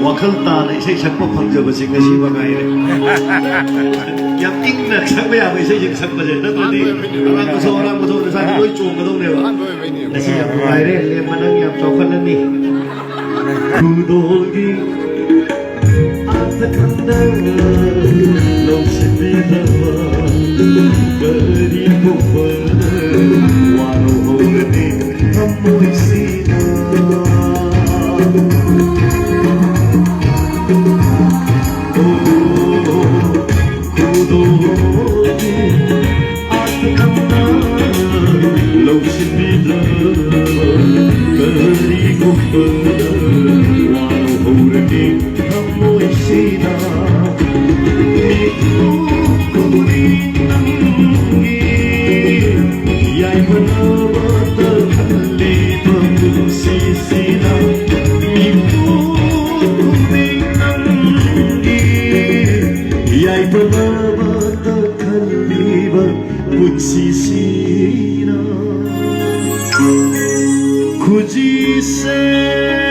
wakalta na isay sakpa phangja ba singa si bangai re yam ing na sakpa ya isay jing sakpa je na to di orang ko so sa koi chung ka dong ne ba na si yam bangai re le manang yam chokhan na ni kudolgi atakandang lo si bidawa bari ko pa wano ho ni amoy sina खुशी से